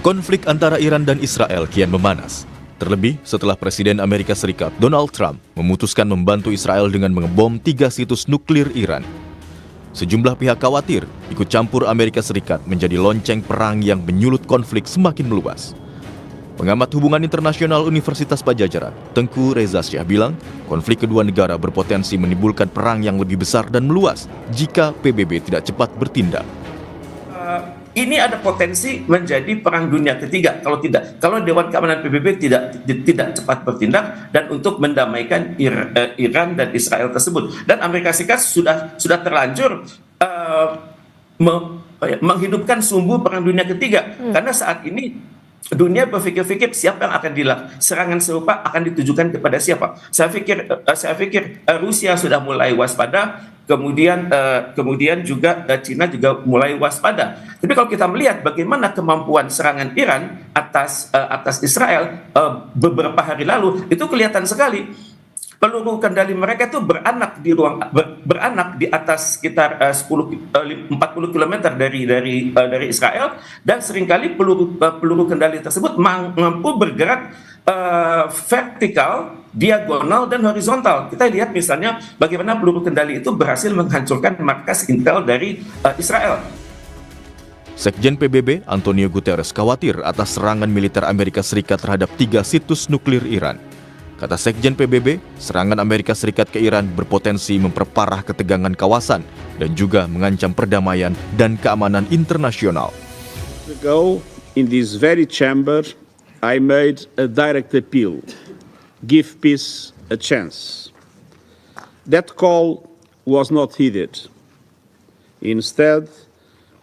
Konflik antara Iran dan Israel kian memanas. Terlebih setelah Presiden Amerika Serikat Donald Trump memutuskan membantu Israel dengan mengebom 3 situs nuklir Iran. Sejumlah pihak khawatir ikut campur Amerika Serikat menjadi lonceng perang yang menyulut konflik semakin meluas. Pengamat hubungan internasional Universitas Padjadjaran, Tengku Reza Syah bilang, konflik kedua negara berpotensi menimbulkan perang yang lebih besar dan meluas jika PBB tidak cepat bertindak. Ini ada potensi menjadi perang dunia ketiga kalau Dewan Keamanan PBB tidak cepat bertindak dan untuk mendamaikan Iran dan Israel tersebut. Dan Amerika Serikat sudah terlanjur menghidupkan sumbu perang dunia ketiga karena saat ini dunia berpikir-pikir siapa yang akan serangan serupa akan ditujukan kepada siapa. Saya pikir Rusia sudah mulai waspada. Kemudian juga Cina juga mulai waspada. Tapi kalau kita melihat bagaimana kemampuan serangan Iran atas Israel beberapa hari lalu, itu kelihatan sekali. Peluru kendali mereka itu beranak di atas sekitar 40 km dari Israel, dan seringkali peluru kendali tersebut mampu bergerak vertikal, diagonal, dan horizontal. Kita lihat misalnya bagaimana peluru kendali itu berhasil menghancurkan markas Intel dari Israel. Sekjen PBB Antonio Guterres khawatir atas serangan militer Amerika Serikat terhadap 3 situs nuklir Iran. Kata Sekjen PBB, serangan Amerika Serikat ke Iran berpotensi memperparah ketegangan kawasan dan juga mengancam perdamaian dan keamanan internasional. Ago, in this very chamber, I made a direct appeal. Give peace a chance. That call was not heeded. Instead,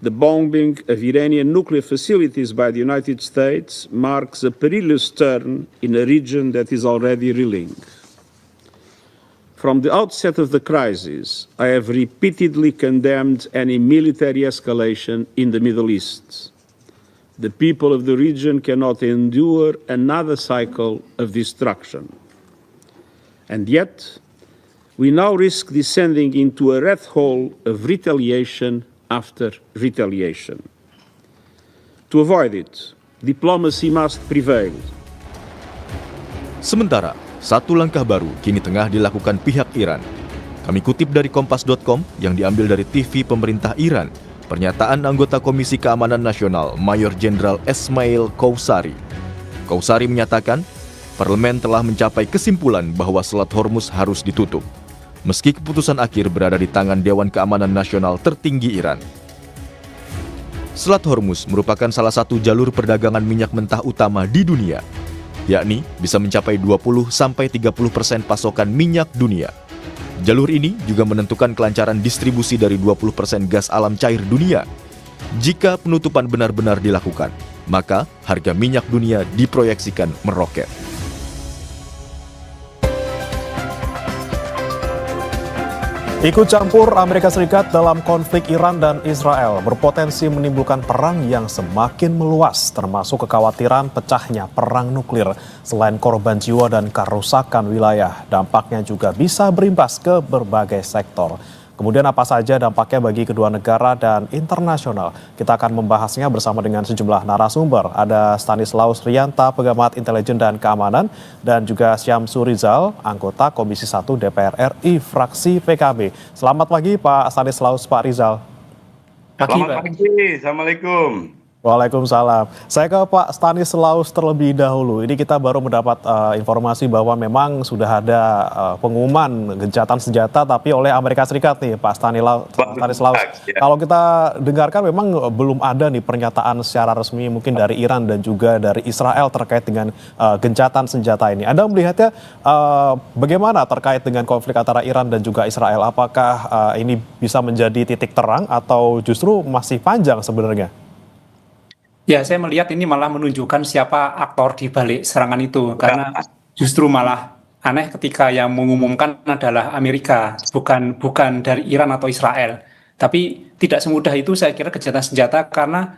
the bombing of Iranian nuclear facilities by the United States marks a perilous turn in a region that is already reeling. From the outset of the crisis, I have repeatedly condemned any military escalation in the Middle East. The people of the region cannot endure another cycle of destruction. And yet, we now risk descending into a rat hole of retaliation after retaliation. To avoid it, diplomacy must prevail. Sementara, satu langkah baru kini tengah dilakukan pihak Iran. Kami kutip dari Kompas.com yang diambil dari TV pemerintah Iran, pernyataan anggota Komisi Keamanan Nasional Mayor Jenderal Esmail Qowsari. Qowsari menyatakan, parlemen telah mencapai kesimpulan bahwa Selat Hormuz harus ditutup, meski keputusan akhir berada di tangan Dewan Keamanan Nasional tertinggi Iran. Selat Hormuz merupakan salah satu jalur perdagangan minyak mentah utama di dunia, yakni bisa mencapai 20-30% pasokan minyak dunia. Jalur ini juga menentukan kelancaran distribusi dari 20% gas alam cair dunia. Jika penutupan benar-benar dilakukan, maka harga minyak dunia diproyeksikan meroket. Ikut campur Amerika Serikat dalam konflik Iran dan Israel berpotensi menimbulkan perang yang semakin meluas, termasuk kekhawatiran pecahnya perang nuklir. Selain korban jiwa dan kerusakan wilayah, dampaknya juga bisa berimbas ke berbagai sektor. Kemudian apa saja dampaknya bagi kedua negara dan internasional? Kita akan membahasnya bersama dengan sejumlah narasumber. Ada Stanislaus Rianta, pengamat intelijen dan keamanan, dan juga Syamsu Rizal, anggota Komisi 1 DPR RI, fraksi PKB. Selamat pagi Pak Stanislaus, Pak Rizal. Selamat pagi, Assalamualaikum. Waalaikumsalam. Saya ke Pak Stanislaus terlebih dahulu. Ini kita baru mendapat informasi bahwa memang sudah ada pengumuman gencatan senjata tapi oleh Amerika Serikat nih Pak Stanislaus. Ya. Kalau kita dengarkan memang belum ada nih pernyataan secara resmi mungkin dari Iran dan juga dari Israel terkait dengan gencatan senjata ini. Anda melihatnya bagaimana terkait dengan konflik antara Iran dan juga Israel? Apakah ini bisa menjadi titik terang atau justru masih panjang sebenarnya? Ya, saya melihat ini malah menunjukkan siapa aktor di balik serangan itu. Karena justru malah aneh ketika yang mengumumkan adalah Amerika, bukan dari Iran atau Israel. Tapi tidak semudah itu saya kira gencatan senjata karena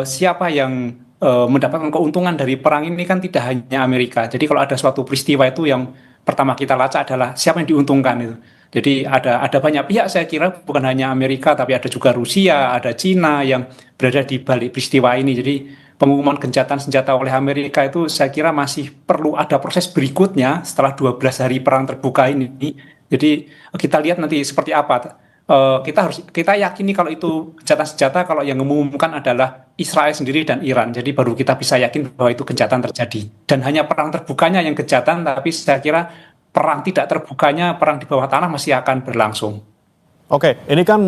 siapa yang mendapatkan keuntungan dari perang ini kan tidak hanya Amerika. Jadi kalau ada suatu peristiwa itu yang pertama kita lacak adalah siapa yang diuntungkan itu. Jadi ada banyak pihak saya kira bukan hanya Amerika tapi ada juga Rusia, ada Cina yang berada di balik peristiwa ini. Jadi pengumuman gencatan senjata oleh Amerika itu saya kira masih perlu ada proses berikutnya setelah 12 hari perang terbuka ini. Jadi kita lihat nanti seperti apa. Kita yakini kalau itu gencatan senjata, kalau yang mengumumkan adalah Israel sendiri dan Iran. Jadi baru kita bisa yakin bahwa itu gencatan terjadi. Dan hanya perang terbukanya yang gencatan, tapi saya kira perang tidak terbukanya, perang di bawah tanah masih akan berlangsung. Oke, ini kan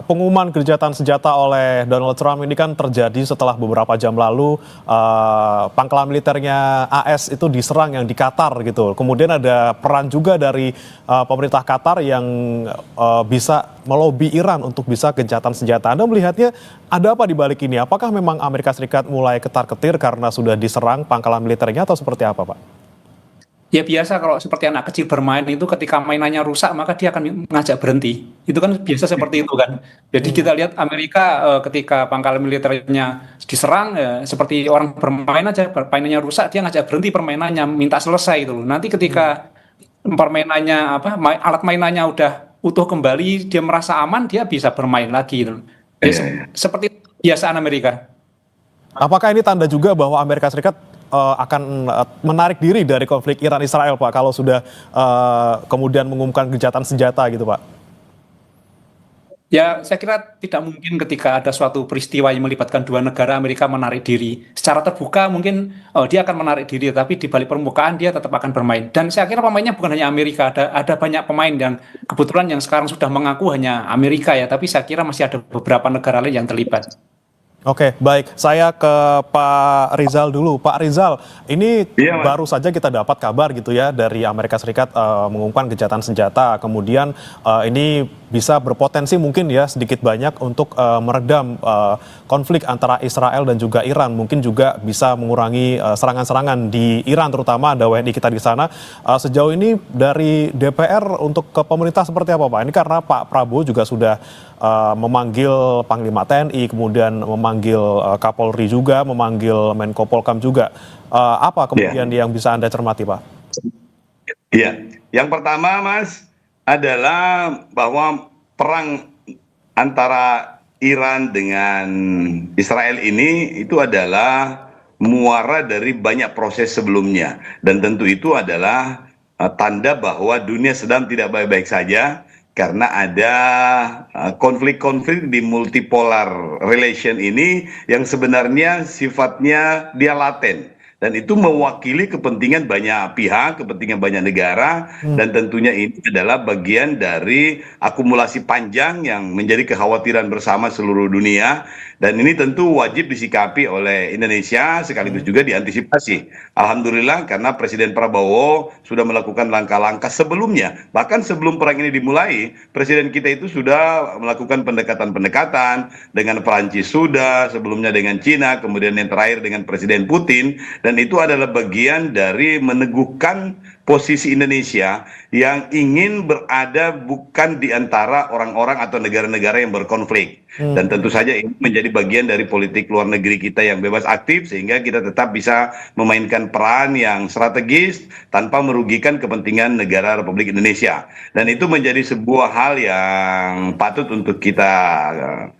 pengumuman gencatan senjata oleh Donald Trump ini kan terjadi setelah beberapa jam lalu pangkalan militernya AS itu diserang yang di Qatar gitu. Kemudian ada peran juga dari pemerintah Qatar yang bisa melobi Iran untuk bisa gencatan senjata. Anda melihatnya ada apa di balik ini? Apakah memang Amerika Serikat mulai ketar-ketir karena sudah diserang pangkalan militernya atau seperti apa, Pak? Ya biasa kalau seperti anak kecil bermain itu ketika mainannya rusak maka dia akan mengajak berhenti. Itu kan biasa seperti itu kan. Jadi kita lihat Amerika ketika pangkalan militernya diserang seperti orang bermain aja, permainannya rusak dia ngajak berhenti permainannya, minta selesai itu. Nanti ketika permainannya alat mainannya udah utuh kembali, dia merasa aman, dia bisa bermain lagi gitu. Seperti kebiasaan Amerika. Apakah ini tanda juga bahwa Amerika Serikat akan menarik diri dari konflik Iran-Israel, Pak, kalau sudah kemudian mengumumkan gencatan senjata gitu, Pak? Ya, saya kira tidak mungkin ketika ada suatu peristiwa yang melibatkan dua negara, Amerika menarik diri. Secara terbuka mungkin dia akan menarik diri, tapi di balik permukaan dia tetap akan bermain. Dan saya kira pemainnya bukan hanya Amerika, ada banyak pemain yang kebetulan yang sekarang sudah mengaku hanya Amerika ya, tapi saya kira masih ada beberapa negara lain yang terlibat. Oke, baik. Saya ke Pak Rizal dulu. Pak Rizal, ini baru saja kita dapat kabar gitu ya dari Amerika Serikat mengumumkan gencatan senjata. Kemudian ini bisa berpotensi mungkin ya sedikit banyak untuk meredam konflik antara Israel dan juga Iran. Mungkin juga bisa mengurangi serangan-serangan di Iran, terutama ada WNI kita di sana. Sejauh ini dari DPR untuk ke pemerintah seperti apa, Pak? Ini karena Pak Prabowo juga sudah memanggil Panglima TNI, kemudian memanggil Kapolri juga, memanggil Menko Polkam juga. Apa kemudian yang bisa Anda cermati, Pak? Iya, yang pertama, Mas, adalah bahwa perang antara Iran dengan Israel ini itu adalah muara dari banyak proses sebelumnya. Dan tentu itu adalah tanda bahwa dunia sedang tidak baik-baik saja, karena ada konflik-konflik di multipolar relation ini yang sebenarnya sifatnya dia laten. Dan itu mewakili kepentingan banyak pihak, kepentingan banyak negara, dan tentunya ini adalah bagian dari akumulasi panjang yang menjadi kekhawatiran bersama seluruh dunia. Dan ini tentu wajib disikapi oleh Indonesia sekaligus juga diantisipasi. Alhamdulillah karena Presiden Prabowo sudah melakukan langkah-langkah sebelumnya. Bahkan sebelum perang ini dimulai, Presiden kita itu sudah melakukan pendekatan-pendekatan dengan Perancis sudah, sebelumnya dengan Cina, kemudian yang terakhir dengan Presiden Putin. Dan itu adalah bagian dari meneguhkan posisi Indonesia yang ingin berada bukan di antara orang-orang atau negara-negara yang berkonflik. Dan tentu saja ini menjadi bagian dari politik luar negeri kita yang bebas aktif, sehingga kita tetap bisa memainkan peran yang strategis tanpa merugikan kepentingan negara Republik Indonesia. Dan itu menjadi sebuah hal yang patut untuk kita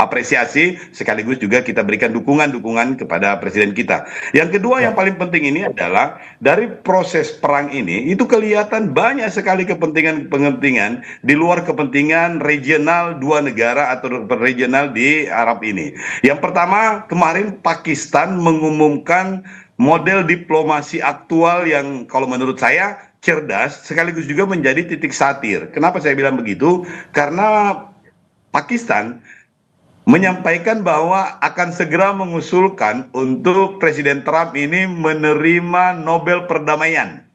apresiasi, sekaligus juga kita berikan dukungan-dukungan kepada Presiden kita. Yang kedua yang paling penting ini adalah dari proses perang ini, itu kelihatan banyak sekali kepentingan-kepentingan di luar kepentingan regional dua negara atau regional di Arab ini. Yang pertama, kemarin Pakistan mengumumkan model diplomasi aktual yang kalau menurut saya cerdas, sekaligus juga menjadi titik satir. Kenapa saya bilang begitu? Karena Pakistan menyampaikan bahwa akan segera mengusulkan untuk Presiden Trump ini menerima Nobel Perdamaian.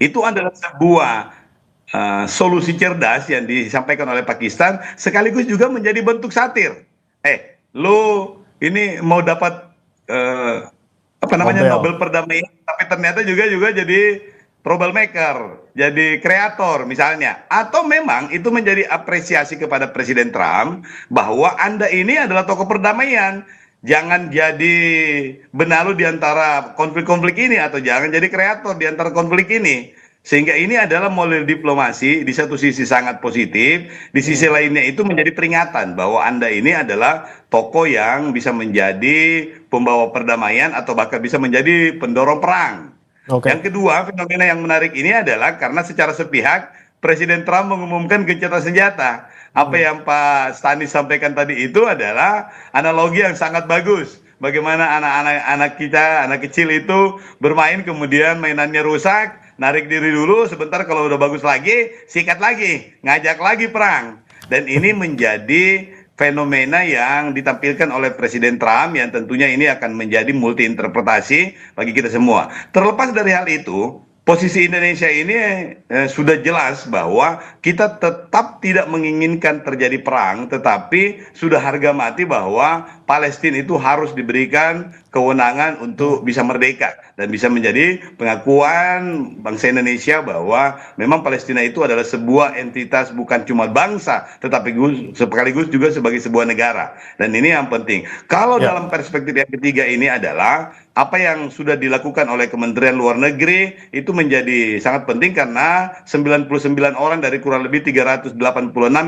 Itu adalah sebuah solusi cerdas yang disampaikan oleh Pakistan, sekaligus juga menjadi bentuk satir. Lo ini mau dapat Nobel Perdamaian, tapi ternyata juga jadi troublemaker, jadi kreator misalnya. Atau memang itu menjadi apresiasi kepada Presiden Trump bahwa Anda ini adalah tokoh perdamaian. Jangan jadi benalu di antara konflik-konflik ini, atau jangan jadi kreator di antara konflik ini. Sehingga ini adalah model diplomasi di satu sisi sangat positif, di sisi lainnya itu menjadi peringatan bahwa Anda ini adalah tokoh yang bisa menjadi pembawa perdamaian atau bahkan bisa menjadi pendorong perang. Yang kedua, fenomena yang menarik ini adalah karena secara sepihak Presiden Trump mengumumkan gencatan senjata. Apa yang Pak Stanis sampaikan tadi itu adalah analogi yang sangat bagus. Bagaimana anak-anak kita, anak kecil itu bermain kemudian mainannya rusak, narik diri dulu, sebentar kalau udah bagus lagi, sikat lagi, ngajak lagi perang. Dan ini menjadi fenomena yang ditampilkan oleh Presiden Trump yang tentunya ini akan menjadi multi interpretasi bagi kita semua. Terlepas dari hal itu, posisi Indonesia ini sudah jelas bahwa kita tetap tidak menginginkan terjadi perang, tetapi sudah harga mati bahwa Palestina itu harus diberikan kewenangan untuk bisa merdeka dan bisa menjadi pengakuan bangsa Indonesia bahwa memang Palestina itu adalah sebuah entitas bukan cuma bangsa, tetapi sekaligus juga sebagai sebuah negara. Dan ini yang penting. Kalau dalam perspektif yang ketiga ini adalah apa yang sudah dilakukan oleh Kementerian Luar Negeri itu menjadi sangat penting karena 99 orang dari kurang lebih 386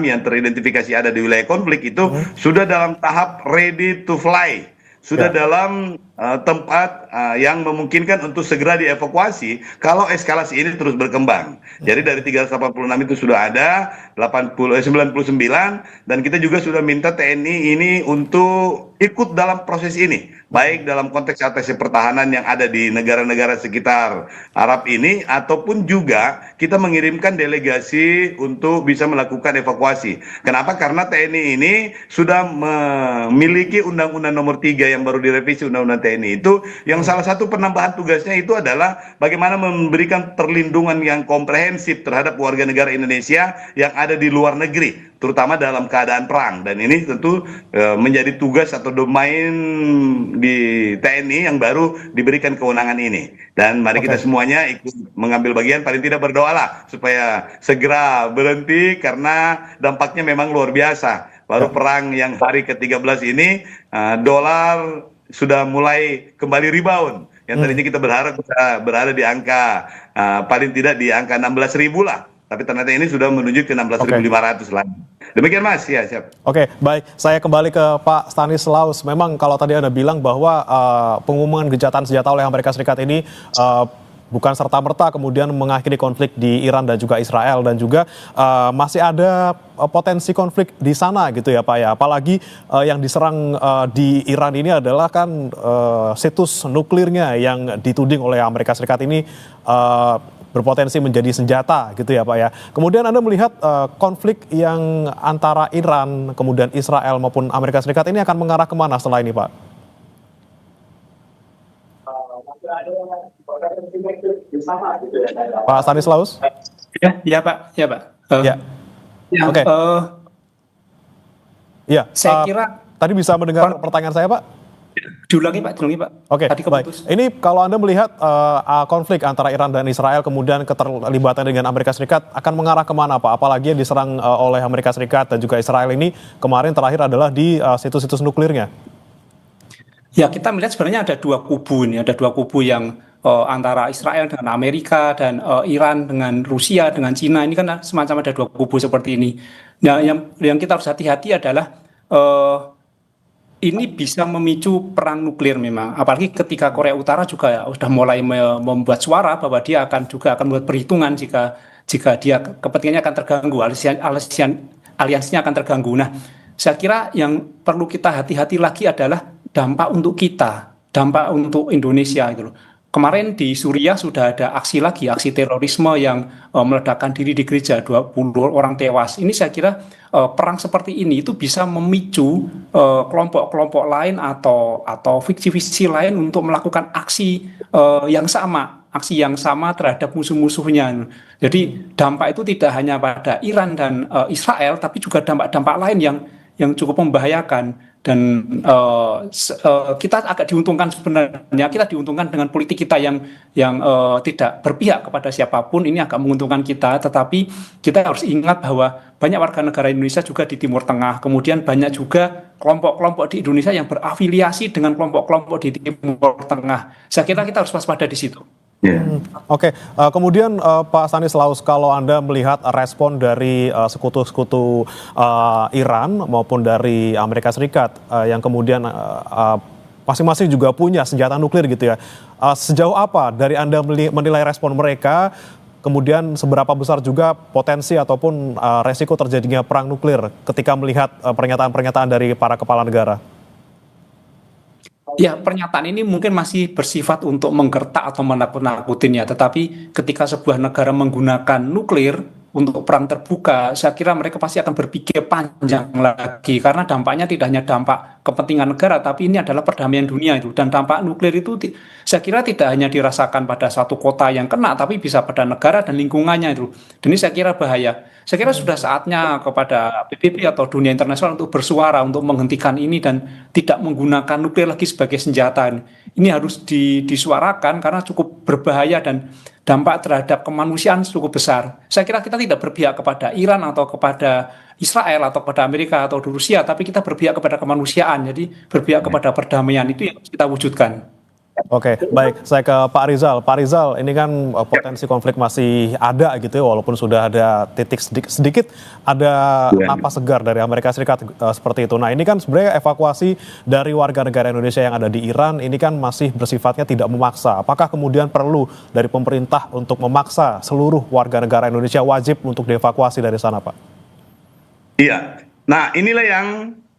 yang teridentifikasi ada di wilayah konflik itu sudah dalam tahap ready to fly. Sudah dalam tempat yang memungkinkan untuk segera dievakuasi kalau eskalasi ini terus berkembang. Jadi dari 386 itu sudah ada 99 dan kita juga sudah minta TNI ini untuk ikut dalam proses ini, baik dalam konteks atase pertahanan yang ada di negara-negara sekitar Arab ini ataupun juga kita mengirimkan delegasi untuk bisa melakukan evakuasi. Kenapa? Karena TNI ini sudah memiliki Undang-Undang Nomor 3 yang baru direvisi Undang-Undang TNI itu, yang salah satu penambahan tugasnya itu adalah bagaimana memberikan perlindungan yang komprehensif terhadap warga negara Indonesia yang ada di luar negeri, terutama dalam keadaan perang. Dan ini tentu menjadi tugas atau domain di TNI yang baru diberikan kewenangan ini. Dan mari kita semuanya ikut mengambil bagian, paling tidak berdoalah supaya segera berhenti karena dampaknya memang luar biasa. Baru perang yang hari ke-13 ini, dolar sudah mulai kembali rebound. Yang tadinya kita berharap bisa berada di angka paling tidak di angka 16.000 lah. Tapi ternyata ini sudah menuju ke 16.500 lagi. Demikian Mas, ya siap. Oke, baik. Saya kembali ke Pak Stanislaus. Memang kalau tadi Anda bilang bahwa pengumuman gencatan senjata oleh Amerika Serikat ini bukan serta-merta kemudian mengakhiri konflik di Iran dan juga Israel, dan juga masih ada potensi konflik di sana gitu ya Pak ya. Apalagi yang diserang di Iran ini adalah kan situs nuklirnya yang dituding oleh Amerika Serikat ini berpotensi menjadi senjata gitu ya Pak ya. Kemudian Anda melihat konflik yang antara Iran, kemudian Israel maupun Amerika Serikat ini akan mengarah kemana setelah ini Pak? Pak Stanislaus? Ya Pak. Oke. Ya, saya kira tadi bisa mendengar pertanyaan saya Pak? Diulangi Pak. Oke, baik. Ini kalau Anda melihat konflik antara Iran dan Israel, kemudian keterlibatan dengan Amerika Serikat akan mengarah kemana Pak? Apalagi yang diserang oleh Amerika Serikat dan juga Israel ini kemarin terakhir adalah di situs-situs nuklirnya. Ya, kita melihat sebenarnya ada dua kubu ini, ada dua kubu yang antara Israel dengan Amerika dan Iran dengan Rusia dengan Cina, ini kan semacam ada dua kubu seperti ini. Nah, yang kita harus hati-hati adalah ini bisa memicu perang nuklir memang, apalagi ketika Korea Utara juga sudah mulai membuat suara bahwa dia akan membuat perhitungan jika dia kepentingannya akan terganggu, aliansinya akan terganggu. Nah, saya kira yang perlu kita hati-hati lagi adalah dampak untuk kita, dampak untuk Indonesia gitu loh. Kemarin di Suriah sudah ada aksi terorisme yang meledakkan diri di gereja, 20 orang tewas. Ini saya kira perang seperti ini itu bisa memicu kelompok-kelompok lain atau fiksi-fiksi lain untuk melakukan aksi yang sama terhadap musuh-musuhnya. Jadi dampak itu tidak hanya pada Iran dan Israel, tapi juga dampak-dampak lain yang cukup membahayakan. Dan kita agak diuntungkan sebenarnya, kita diuntungkan dengan politik kita yang tidak berpihak kepada siapapun, ini agak menguntungkan kita, tetapi kita harus ingat bahwa banyak warga negara Indonesia juga di Timur Tengah, kemudian banyak juga kelompok-kelompok di Indonesia yang berafiliasi dengan kelompok-kelompok di Timur Tengah. Saya kira kita harus waspada di situ. Ya. Oke, kemudian Pak Stanislaus, kalau Anda melihat respon dari sekutu-sekutu Iran maupun dari Amerika Serikat yang kemudian masing-masing juga punya senjata nuklir gitu ya, sejauh apa dari Anda menilai respon mereka, kemudian seberapa besar juga potensi ataupun resiko terjadinya perang nuklir ketika melihat pernyataan-pernyataan dari para kepala negara? Ya, pernyataan ini mungkin masih bersifat untuk menggertak atau menakut-nakutin ya, tetapi ketika sebuah negara menggunakan nuklir untuk perang terbuka, saya kira mereka pasti akan berpikir panjang lagi, karena dampaknya tidak hanya dampak kepentingan negara, tapi ini adalah perdamaian dunia itu, dan dampak nuklir itu saya kira tidak hanya dirasakan pada satu kota yang kena, tapi bisa pada negara dan lingkungannya itu, dan ini saya kira bahaya. Saya kira sudah saatnya kepada PBB atau dunia internasional untuk bersuara untuk menghentikan ini dan tidak menggunakan nuklir lagi sebagai senjata. Ini harus disuarakan karena cukup berbahaya dan dampak terhadap kemanusiaan cukup besar. Saya kira kita tidak berpihak kepada Iran atau kepada Israel atau kepada Amerika atau Rusia, tapi kita berpihak kepada kemanusiaan. Jadi berpihak kepada perdamaian, itu yang harus kita wujudkan. Oke, baik. Saya ke Pak Rizal. Pak Rizal, ini kan potensi konflik masih ada gitu ya, walaupun sudah ada titik sedikit ada napas segar dari Amerika Serikat seperti itu. Nah, ini kan sebenarnya evakuasi dari warga negara Indonesia yang ada di Iran ini kan masih bersifatnya tidak memaksa. Apakah kemudian perlu dari pemerintah untuk memaksa seluruh warga negara Indonesia wajib untuk dievakuasi dari sana, Pak? Iya. Nah, inilah yang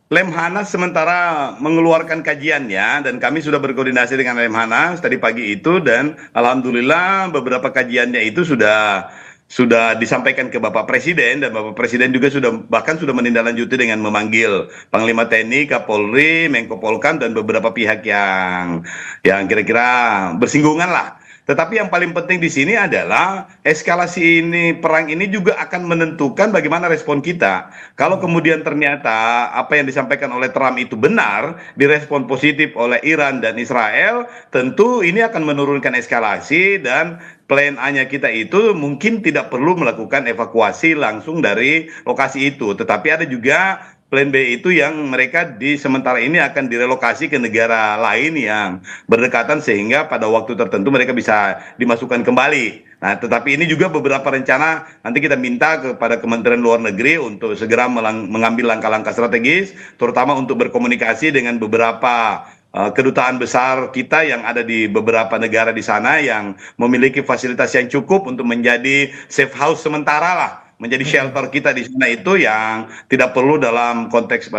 Lemhanas sementara mengeluarkan kajiannya, dan kami sudah berkoordinasi dengan Lemhanas tadi pagi itu, dan alhamdulillah beberapa kajiannya itu sudah disampaikan ke Bapak Presiden, dan Bapak Presiden juga bahkan sudah menindaklanjuti dengan memanggil Panglima TNI, Kapolri, Menko Polkam, dan beberapa pihak yang kira-kira bersinggungan lah. Tetapi yang paling penting di sini adalah eskalasi perang ini juga akan menentukan bagaimana respon kita. Kalau kemudian ternyata apa yang disampaikan oleh Trump itu benar, direspon positif oleh Iran dan Israel, tentu ini akan menurunkan eskalasi, dan plan A-nya kita itu mungkin tidak perlu melakukan evakuasi langsung dari lokasi itu. Tetapi ada juga plan B itu yang mereka di sementara ini akan direlokasi ke negara lain yang berdekatan, sehingga pada waktu tertentu mereka bisa dimasukkan kembali. Nah, tetapi ini juga beberapa rencana nanti kita minta kepada Kementerian Luar Negeri untuk segera mengambil langkah-langkah strategis, terutama untuk berkomunikasi dengan beberapa kedutaan besar kita yang ada di beberapa negara di sana yang memiliki fasilitas yang cukup untuk menjadi safe house sementara lah, menjadi shelter kita di sana, itu yang tidak perlu dalam konteks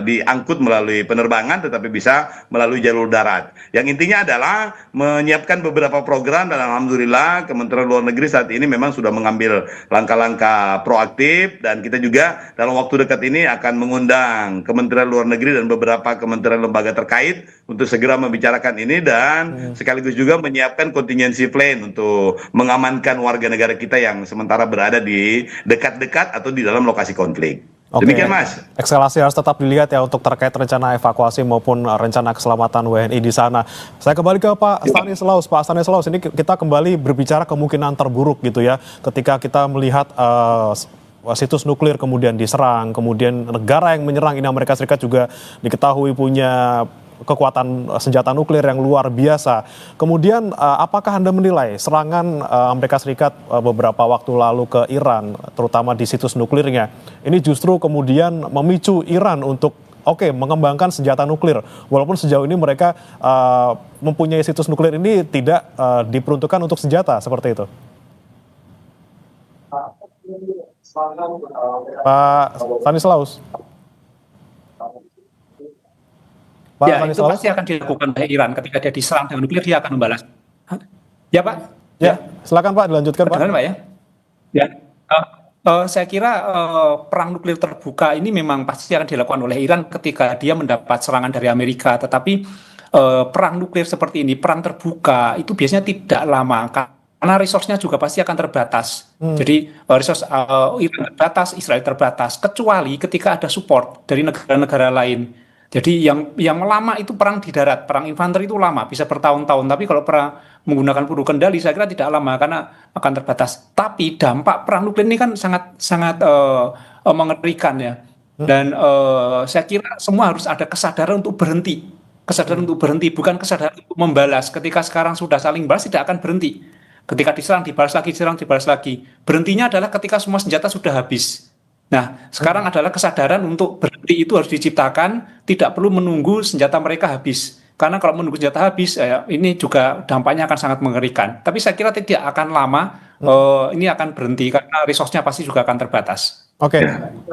diangkut melalui penerbangan, tetapi bisa melalui jalur darat. Yang intinya adalah menyiapkan beberapa program, dan alhamdulillah Kementerian Luar Negeri saat ini memang sudah mengambil langkah-langkah proaktif, dan kita juga dalam waktu dekat ini akan mengundang Kementerian Luar Negeri dan beberapa kementerian lembaga terkait untuk segera membicarakan ini, dan sekaligus juga menyiapkan contingency plan untuk mengamankan warga negara kita yang sementara berada di dekat-dekat atau di dalam lokasi konflik. Oke. Demikian, Mas. Eskalasi harus tetap dilihat ya untuk terkait rencana evakuasi maupun rencana keselamatan WNI di sana. Saya kembali ke Pak Stanislaus. Pak Stanislaus, ini kita kembali berbicara kemungkinan terburuk gitu ya, ketika kita melihat situs nuklir kemudian diserang, kemudian negara yang menyerang ini Amerika Serikat juga diketahui punya kekuatan senjata nuklir yang luar biasa. Kemudian apakah Anda menilai serangan Amerika Serikat beberapa waktu lalu ke Iran, terutama di situs nuklirnya, ini justru kemudian memicu Iran untuk mengembangkan senjata nuklir, walaupun sejauh ini mereka mempunyai situs nuklir ini tidak diperuntukkan untuk senjata seperti itu? Pak Stanislaus. Ya, itu pasti akan dilakukan oleh Iran ketika dia diserang dengan nuklir, dia akan membalas. Ya, Pak? Ya, silakan Pak, dilanjutkan Pak. Pak ya? Ya, saya kira perang nuklir terbuka ini memang pasti akan dilakukan oleh Iran ketika dia mendapat serangan dari Amerika. Tetapi perang nuklir seperti ini, perang terbuka, itu biasanya tidak lama karena resource-nya juga pasti akan terbatas. Jadi resource Iran terbatas, Israel terbatas, kecuali ketika ada support dari negara-negara lain. Jadi yang lama itu perang di darat, perang infanteri itu lama, bisa bertahun-tahun. Tapi kalau perang menggunakan peluru kendali, saya kira tidak lama karena akan terbatas. Tapi dampak perang nuklir ini kan sangat mengerikan ya. Dan saya kira semua harus ada kesadaran untuk berhenti. Kesadaran untuk berhenti, bukan kesadaran untuk membalas. Ketika sekarang sudah saling balas, tidak akan berhenti. Ketika diserang, dibalas lagi, diserang, dibalas lagi. Berhentinya adalah ketika semua senjata sudah habis. Nah, sekarang adalah kesadaran untuk berhenti itu harus diciptakan, tidak perlu menunggu senjata mereka habis. Karena kalau menunggu senjata habis, ini juga dampaknya akan sangat mengerikan. Tapi saya kira tidak akan lama, ini akan berhenti, karena resource-nya pasti juga akan terbatas. Oke,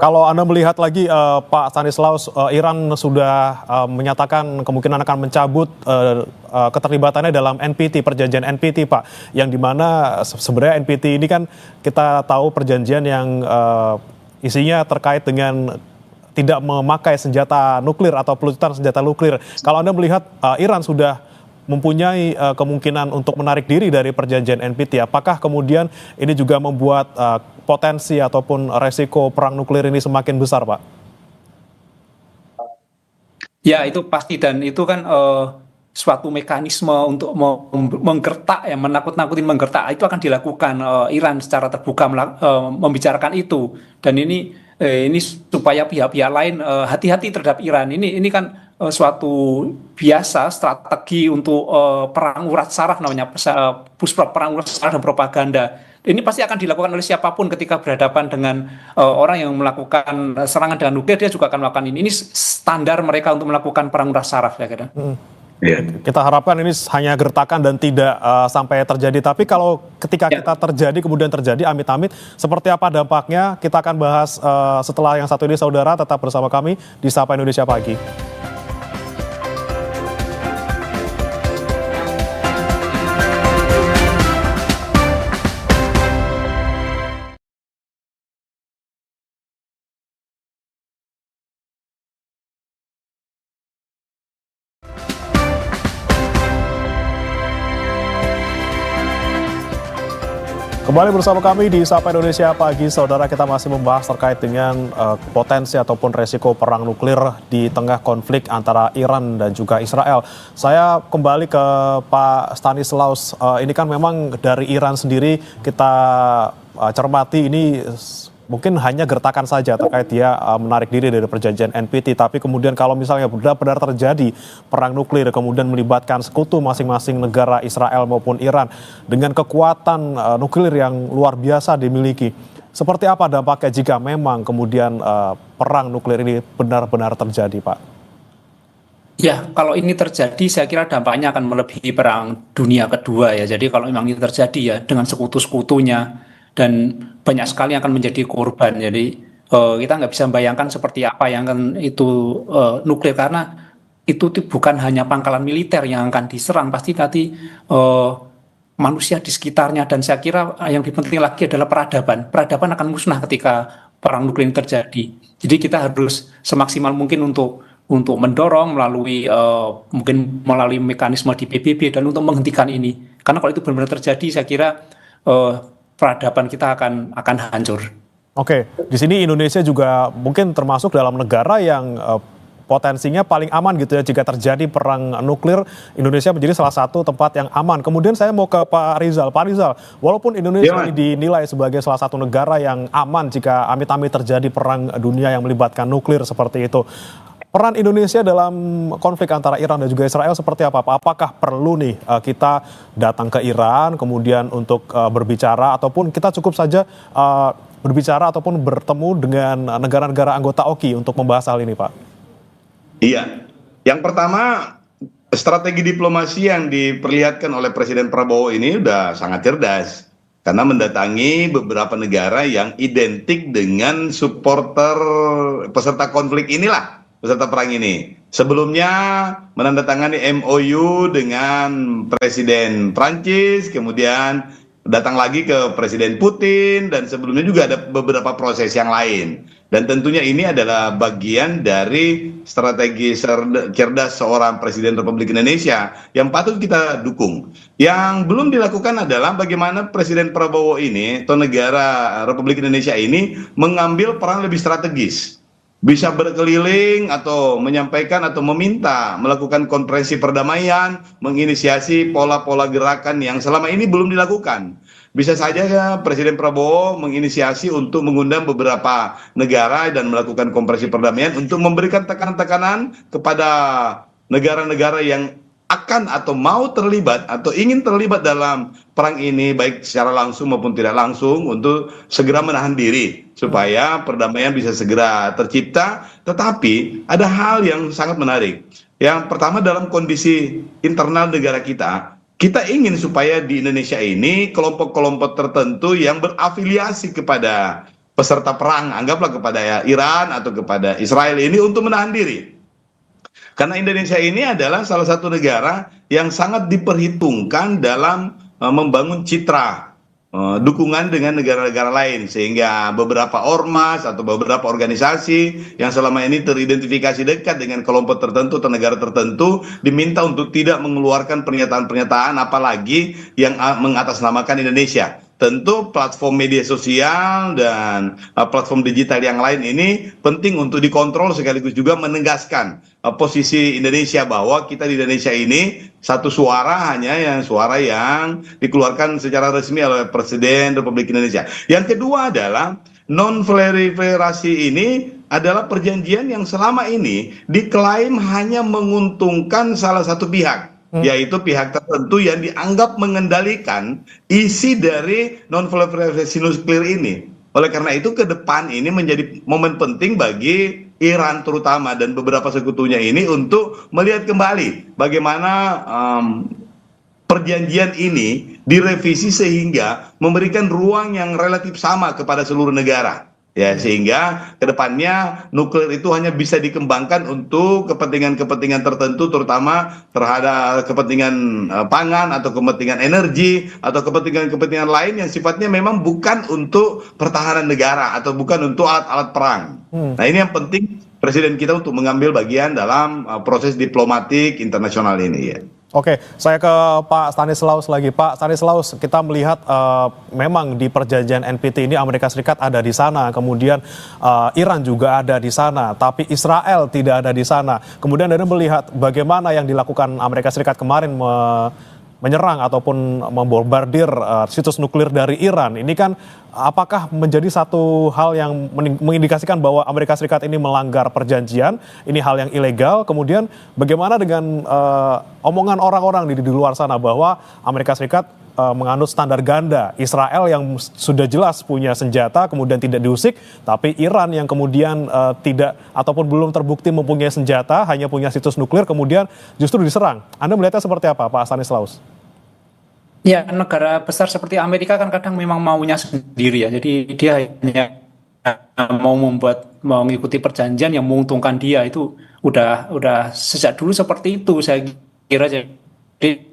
kalau Anda melihat lagi Pak Stanislaus, Iran sudah menyatakan kemungkinan akan mencabut keterlibatannya dalam NPT, perjanjian NPT Pak, yang dimana sebenarnya NPT ini kan kita tahu perjanjian yang isinya terkait dengan tidak memakai senjata nuklir atau pelucutan senjata nuklir. Kalau Anda melihat Iran sudah mempunyai kemungkinan untuk menarik diri dari perjanjian NPT, apakah kemudian ini juga membuat potensi ataupun resiko perang nuklir ini semakin besar, Pak? Ya, itu pasti, dan itu kan suatu mekanisme untuk menggertak, ya, menakut-nakutin, menggertak, itu akan dilakukan Iran secara terbuka membicarakan itu, dan ini supaya pihak-pihak lain hati-hati terhadap Iran. Ini kan suatu biasa strategi untuk perang urat saraf, namanya perang urat saraf dan propaganda. Ini pasti akan dilakukan oleh siapapun ketika berhadapan dengan orang yang melakukan serangan dengan nuklir, dia juga akan melakukan ini. Ini standar mereka untuk melakukan perang urat saraf, ya kira. Kita harapkan ini hanya gertakan dan tidak sampai terjadi. Tapi kalau ketika kita kemudian terjadi amit-amit, seperti apa dampaknya? Kita akan bahas setelah yang satu ini, saudara. Tetap bersama kami di Sapa Indonesia Pagi. Kembali bersama kami di Sapa Indonesia Pagi, saudara. Kita masih membahas terkait dengan potensi ataupun resiko perang nuklir di tengah konflik antara Iran dan juga Israel. Saya kembali ke Pak Stanislaus. Ini kan memang dari Iran sendiri kita cermati ini mungkin hanya gertakan saja terkait dia menarik diri dari perjanjian NPT. Tapi kemudian kalau misalnya benar-benar terjadi perang nuklir, kemudian melibatkan sekutu masing-masing negara Israel maupun Iran dengan kekuatan nuklir yang luar biasa dimiliki, seperti apa dampaknya jika memang kemudian perang nuklir ini benar-benar terjadi, Pak? Ya, kalau ini terjadi, saya kira dampaknya akan melebihi perang dunia kedua, ya. Jadi kalau memang ini terjadi, ya, dengan sekutu-sekutunya, dan banyak sekali yang akan menjadi korban. Jadi kita nggak bisa membayangkan seperti apa yang akan itu nuklir, karena itu bukan hanya pangkalan militer yang akan diserang, pasti nanti manusia di sekitarnya. Dan saya kira yang lebih penting lagi adalah peradaban akan musnah ketika perang nuklir terjadi. Jadi kita harus semaksimal mungkin untuk mendorong mungkin melalui mekanisme di PBB dan untuk menghentikan ini, karena kalau itu benar-benar terjadi, saya kira peradaban kita akan hancur. Oke, di sini Indonesia juga mungkin termasuk dalam negara yang potensinya paling aman gitu ya jika terjadi perang nuklir. Indonesia menjadi salah satu tempat yang aman. Kemudian saya mau ke Pak Rizal. Pak Rizal, walaupun Indonesia ini dinilai sebagai salah satu negara yang aman jika amit-amit terjadi perang dunia yang melibatkan nuklir seperti itu, peran Indonesia dalam konflik antara Iran dan juga Israel seperti apa, Pak? Apakah perlu nih kita datang ke Iran kemudian untuk berbicara, ataupun kita cukup saja berbicara ataupun bertemu dengan negara-negara anggota OKI untuk membahas hal ini, Pak? Iya, yang pertama, strategi diplomasi yang diperlihatkan oleh Presiden Prabowo ini udah sangat cerdas, karena mendatangi beberapa negara yang identik dengan supporter peserta konflik inilah, peserta perang ini. Sebelumnya menandatangani MOU dengan Presiden Prancis, kemudian datang lagi ke Presiden Putin, dan sebelumnya juga ada beberapa proses yang lain. Dan tentunya ini adalah bagian dari strategi cerdas seorang Presiden Republik Indonesia yang patut kita dukung. Yang belum dilakukan adalah bagaimana Presiden Prabowo ini atau negara Republik Indonesia ini mengambil peran lebih strategis. Bisa berkeliling atau menyampaikan atau meminta melakukan konferensi perdamaian, menginisiasi pola-pola gerakan yang selama ini belum dilakukan. Bisa saja Presiden Prabowo menginisiasi untuk mengundang beberapa negara dan melakukan konferensi perdamaian untuk memberikan tekanan-tekanan kepada negara-negara yang akan atau mau terlibat atau ingin terlibat dalam perang ini baik secara langsung maupun tidak langsung untuk segera menahan diri supaya perdamaian bisa segera tercipta. Tetapi ada hal yang sangat menarik. Yang pertama, dalam kondisi internal negara kita ingin supaya di Indonesia ini kelompok-kelompok tertentu yang berafiliasi kepada peserta perang, anggaplah kepada Iran atau kepada Israel ini, untuk menahan diri. Karena Indonesia ini adalah salah satu negara yang sangat diperhitungkan dalam membangun citra dukungan dengan negara-negara lain, sehingga beberapa ormas atau beberapa organisasi yang selama ini teridentifikasi dekat dengan kelompok tertentu atau negara tertentu diminta untuk tidak mengeluarkan pernyataan-pernyataan apalagi yang mengatasnamakan Indonesia. Tentu platform media sosial dan platform digital yang lain ini penting untuk dikontrol, sekaligus juga menegaskan posisi Indonesia bahwa kita di Indonesia ini satu suara, hanya yang suara yang dikeluarkan secara resmi oleh Presiden Republik Indonesia. Yang kedua adalah non-proliferasi ini adalah perjanjian yang selama ini diklaim hanya menguntungkan salah satu pihak, yaitu pihak tertentu yang dianggap mengendalikan isi dari non-proliferasi nuklir ini. Oleh karena itu, ke depan ini menjadi momen penting bagi Iran terutama dan beberapa sekutunya ini untuk melihat kembali bagaimana perjanjian ini direvisi sehingga memberikan ruang yang relatif sama kepada seluruh negara. Ya, sehingga kedepannya nuklir itu hanya bisa dikembangkan untuk kepentingan-kepentingan tertentu, terutama terhadap kepentingan pangan atau kepentingan energi atau kepentingan-kepentingan lain yang sifatnya memang bukan untuk pertahanan negara atau bukan untuk alat-alat perang. Nah, ini yang penting Presiden kita untuk mengambil bagian dalam proses diplomatik internasional ini, ya. Oke, saya ke Pak Stanislaus lagi. Pak Stanislaus, kita melihat memang di perjanjian NPT ini Amerika Serikat ada di sana, kemudian Iran juga ada di sana, tapi Israel tidak ada di sana. Kemudian Anda melihat bagaimana yang dilakukan Amerika Serikat kemarin menyerang ataupun membombardir situs nuklir dari Iran. Ini kan apakah menjadi satu hal yang mengindikasikan bahwa Amerika Serikat ini melanggar perjanjian, ini hal yang ilegal. Kemudian bagaimana dengan omongan orang-orang di luar sana bahwa Amerika Serikat menganut standar ganda, Israel yang sudah jelas punya senjata kemudian tidak diusik, tapi Iran yang kemudian tidak ataupun belum terbukti mempunyai senjata, hanya punya situs nuklir kemudian justru diserang. Anda melihatnya seperti apa, Pak Stanislaus? Ya, negara besar seperti Amerika kan kadang memang maunya sendiri ya, jadi dia hanya mau mengikuti perjanjian yang menguntungkan dia. Itu udah sejak dulu seperti itu, saya kira. Jadi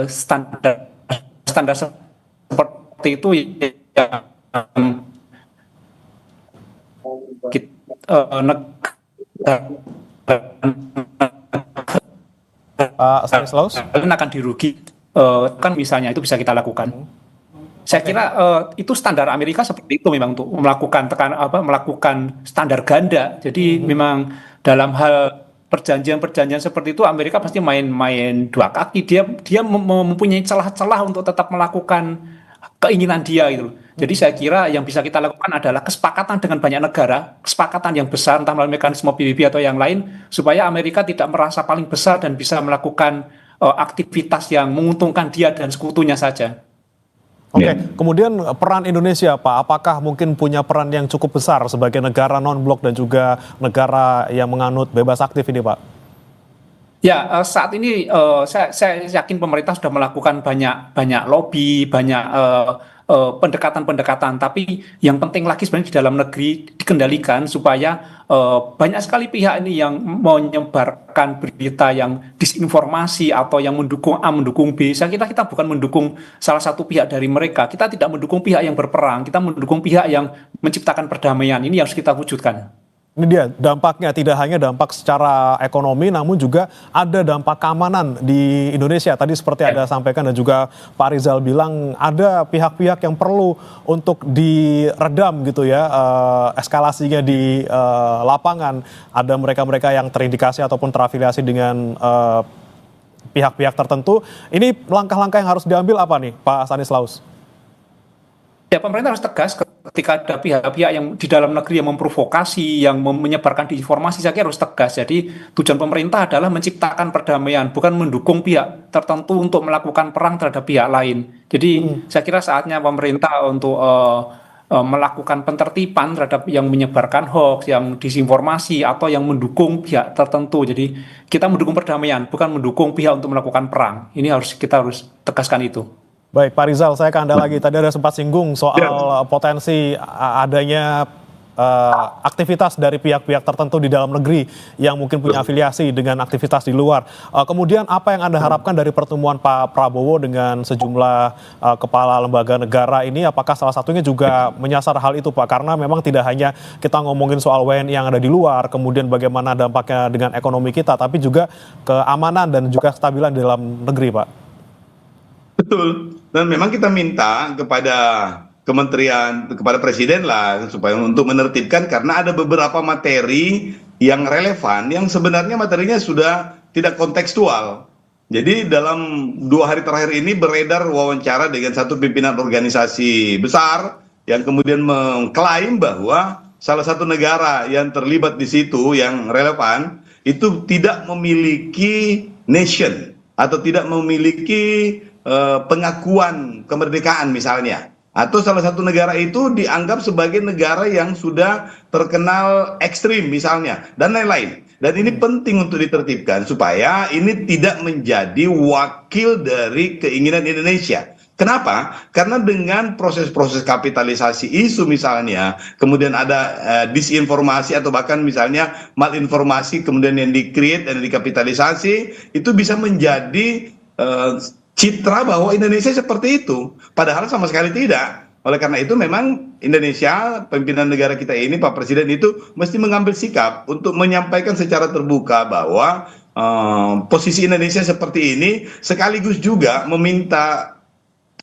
standar seperti itu ya, Stanislaus akan dirugi, kan misalnya itu bisa kita lakukan. Saya kira itu standar Amerika seperti itu, memang untuk melakukan standar ganda. Jadi memang dalam hal perjanjian seperti itu Amerika pasti main dua kaki. Dia mempunyai celah-celah untuk tetap melakukan keinginan dia gitu. Jadi saya kira yang bisa kita lakukan adalah kesepakatan dengan banyak negara, kesepakatan yang besar entah melalui mekanisme PBB atau yang lain, supaya Amerika tidak merasa paling besar dan bisa melakukan aktivitas yang menguntungkan dia dan sekutunya saja. Oke, kemudian peran Indonesia, Pak, apakah mungkin punya peran yang cukup besar sebagai negara non-blok dan juga negara yang menganut bebas aktif ini, Pak? Ya, saat ini saya yakin pemerintah sudah melakukan banyak lobby, banyak pendekatan-pendekatan, tapi yang penting lagi sebenarnya di dalam negeri dikendalikan supaya banyak sekali pihak ini yang menyebarkan berita yang disinformasi atau yang mendukung A, mendukung B. Saya kira kita bukan mendukung salah satu pihak dari mereka, kita tidak mendukung pihak yang berperang, kita mendukung pihak yang menciptakan perdamaian. Ini harus kita wujudkan. Ini dia dampaknya, tidak hanya dampak secara ekonomi, namun juga ada dampak keamanan di Indonesia. Tadi seperti Anda sampaikan dan juga Pak Rizal bilang ada pihak-pihak yang perlu untuk diredam gitu ya, eskalasinya di lapangan. Ada mereka-mereka yang terindikasi ataupun terafiliasi dengan pihak-pihak tertentu. Ini langkah-langkah yang harus diambil apa nih, Pak Stanislaus? Ya, pemerintah harus tegas ketika ada pihak-pihak yang di dalam negeri yang memprovokasi, yang menyebarkan disinformasi, saya kira harus tegas. Jadi tujuan pemerintah adalah menciptakan perdamaian, bukan mendukung pihak tertentu untuk melakukan perang terhadap pihak lain. Jadi saya kira saatnya pemerintah untuk melakukan pentertiban terhadap yang menyebarkan hoax, yang disinformasi, atau yang mendukung pihak tertentu. Jadi kita mendukung perdamaian, bukan mendukung pihak untuk melakukan perang. Ini kita harus tegaskan itu. Baik, Pak Rizal, saya ke Anda lagi. Tadi ada sempat singgung soal potensi adanya aktivitas dari pihak-pihak tertentu di dalam negeri yang mungkin punya afiliasi dengan aktivitas di luar. Kemudian apa yang Anda harapkan dari pertemuan Pak Prabowo dengan sejumlah kepala lembaga negara ini? Apakah salah satunya juga menyasar hal itu, Pak? Karena memang tidak hanya kita ngomongin soal WNI yang ada di luar, kemudian bagaimana dampaknya dengan ekonomi kita, tapi juga keamanan dan juga kestabilan di dalam negeri, Pak. Betul. Dan memang kita minta kepada kementerian, kepada presiden lah, supaya untuk menertibkan, karena ada beberapa materi yang relevan, yang sebenarnya materinya sudah tidak kontekstual. Jadi dalam 2 hari terakhir ini beredar wawancara dengan satu pimpinan organisasi besar, yang kemudian mengklaim bahwa salah satu negara yang terlibat di situ yang relevan, itu tidak memiliki nation, atau tidak memiliki pengakuan kemerdekaan misalnya, atau salah satu negara itu dianggap sebagai negara yang sudah terkenal ekstrim misalnya, dan lain-lain. Dan ini penting untuk ditertibkan supaya ini tidak menjadi wakil dari keinginan Indonesia. Kenapa? Karena dengan proses-proses kapitalisasi isu misalnya, kemudian ada disinformasi atau bahkan misalnya malinformasi kemudian yang di-create dan dikapitalisasi, itu bisa menjadi citra bahwa Indonesia seperti itu, padahal sama sekali tidak. Oleh karena itu memang Indonesia, pimpinan negara kita ini, Pak Presiden itu mesti mengambil sikap untuk menyampaikan secara terbuka bahwa posisi Indonesia seperti ini, sekaligus juga meminta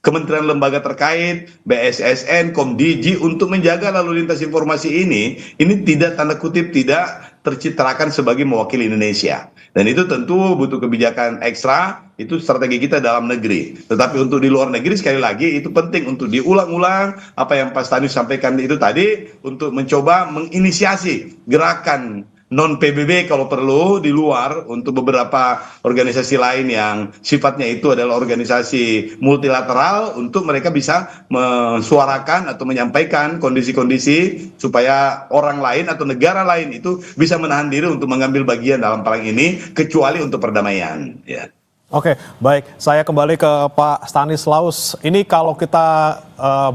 kementerian lembaga terkait, BSSN, Komdiji untuk menjaga lalu lintas informasi ini tidak tanda kutip tidak tercitrakan sebagai mewakili Indonesia. Dan itu tentu butuh kebijakan ekstra, itu strategi kita dalam negeri. Tetapi untuk di luar negeri sekali lagi itu penting untuk diulang-ulang apa yang Pak Stanis sampaikan itu tadi, untuk mencoba menginisiasi gerakan non-PBB kalau perlu di luar untuk beberapa organisasi lain yang sifatnya itu adalah organisasi multilateral, untuk mereka bisa mensuarakan atau menyampaikan kondisi-kondisi supaya orang lain atau negara lain itu bisa menahan diri untuk mengambil bagian dalam perang ini, kecuali untuk perdamaian. Ya. Oke, baik. Saya kembali ke Pak Stanislaus. Ini kalau kita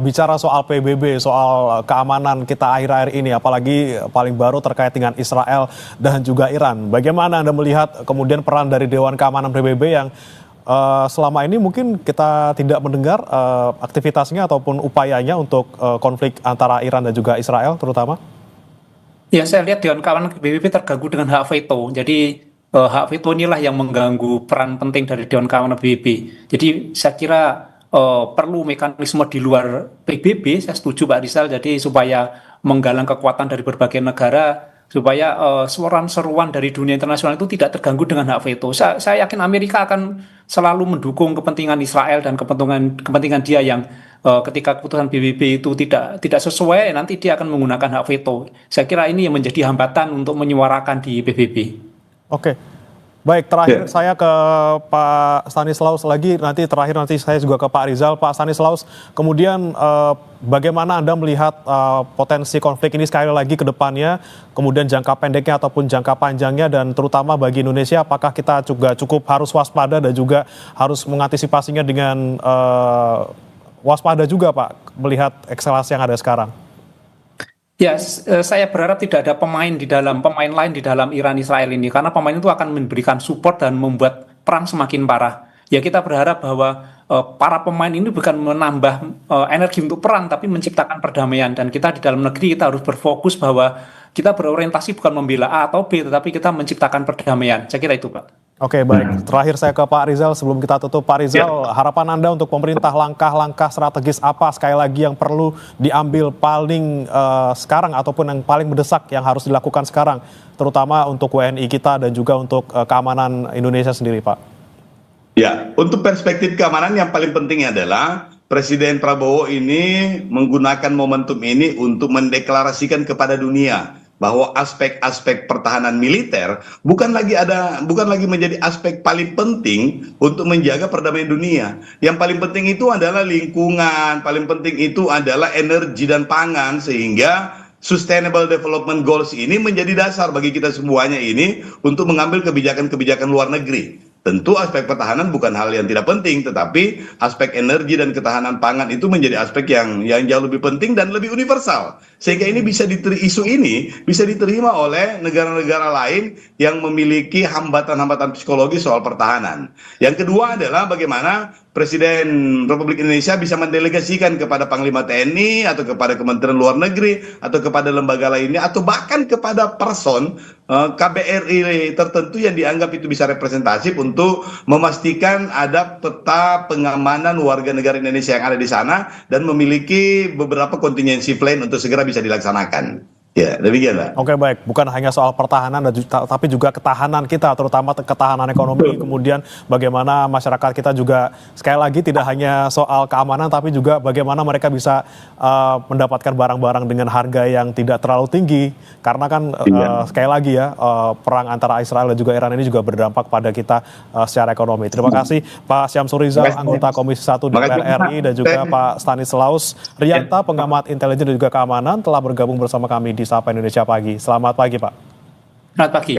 bicara soal PBB, soal keamanan kita akhir-akhir ini, apalagi paling baru terkait dengan Israel dan juga Iran. Bagaimana Anda melihat kemudian peran dari Dewan Keamanan PBB yang selama ini mungkin kita tidak mendengar aktivitasnya ataupun upayanya untuk konflik antara Iran dan juga Israel terutama? Ya, saya lihat Dewan Keamanan PBB terganggu dengan hak veto. Jadi hak veto inilah yang mengganggu peran penting dari Dewan Keamanan PBB. Jadi saya kira perlu mekanisme di luar PBB, saya setuju Pak Rizal, jadi supaya menggalang kekuatan dari berbagai negara, supaya seruan-seruan dari dunia internasional itu tidak terganggu dengan hak veto. Saya yakin Amerika akan selalu mendukung kepentingan Israel dan kepentingan dia yang ketika keputusan PBB itu tidak sesuai, nanti dia akan menggunakan hak veto. Saya kira ini yang menjadi hambatan untuk menyuarakan di PBB. Oke, baik, terakhir saya ke Pak Stanislaus lagi, nanti saya juga ke Pak Rizal. Pak Stanislaus, kemudian bagaimana Anda melihat potensi konflik ini sekali lagi ke depannya, kemudian jangka pendeknya ataupun jangka panjangnya, dan terutama bagi Indonesia, apakah kita juga cukup harus waspada dan juga harus mengantisipasinya dengan waspada juga Pak, melihat eskalasi yang ada sekarang? Ya, saya berharap tidak ada pemain lain di dalam Iran Israel ini, karena pemain itu akan memberikan support dan membuat perang semakin parah. Ya, kita berharap bahwa para pemain ini bukan menambah energi untuk perang, tapi menciptakan perdamaian. Dan kita di dalam negeri kita harus berfokus bahwa kita berorientasi bukan membela A atau B, tetapi kita menciptakan perdamaian. Saya kira itu, Pak. Oke, baik. Terakhir saya ke Pak Rizal sebelum kita tutup. Pak Rizal, harapan Anda untuk pemerintah, langkah-langkah strategis apa sekali lagi yang perlu diambil paling sekarang ataupun yang paling mendesak yang harus dilakukan sekarang, terutama untuk WNI kita dan juga untuk keamanan Indonesia sendiri, Pak? Ya, untuk perspektif keamanan yang paling penting adalah Presiden Prabowo ini menggunakan momentum ini untuk mendeklarasikan kepada dunia bahwa aspek-aspek pertahanan militer bukan lagi menjadi aspek paling penting untuk menjaga perdamaian dunia. Yang paling penting itu adalah lingkungan, paling penting itu adalah energi dan pangan, sehingga Sustainable Development Goals ini menjadi dasar bagi kita semuanya ini untuk mengambil kebijakan-kebijakan luar negeri. Tentu aspek pertahanan bukan hal yang tidak penting, tetapi aspek energi dan ketahanan pangan itu menjadi aspek yang jauh lebih penting dan lebih universal. Sehingga ini isu ini bisa diterima oleh negara-negara lain yang memiliki hambatan-hambatan psikologis soal pertahanan. Yang kedua adalah bagaimana Presiden Republik Indonesia bisa mendelegasikan kepada Panglima TNI atau kepada Kementerian Luar Negeri atau kepada lembaga lainnya atau bahkan kepada person KBRI tertentu yang dianggap itu bisa representatif untuk memastikan ada peta pengamanan warga negara Indonesia yang ada di sana dan memiliki beberapa kontingensi plan untuk segera bisa dilaksanakan. Ya, demikian, Pak. Oke, baik. Bukan hanya soal pertahanan, tapi juga ketahanan kita, terutama ketahanan ekonomi. Kemudian bagaimana masyarakat kita juga, sekali lagi tidak hanya soal keamanan, tapi juga bagaimana mereka bisa mendapatkan barang-barang dengan harga yang tidak terlalu tinggi. Karena kan sekali lagi ya, perang antara Israel dan juga Iran ini juga berdampak pada kita secara ekonomi. Terima kasih Pak Syamsur Rizal, anggota Komisi 1 DPR RI, dan juga Pak Stanislaus Rianta, pengamat intelijen dan juga keamanan, telah bergabung bersama kami di Sapa Indonesia Pagi. Selamat pagi, Pak. Selamat pagi.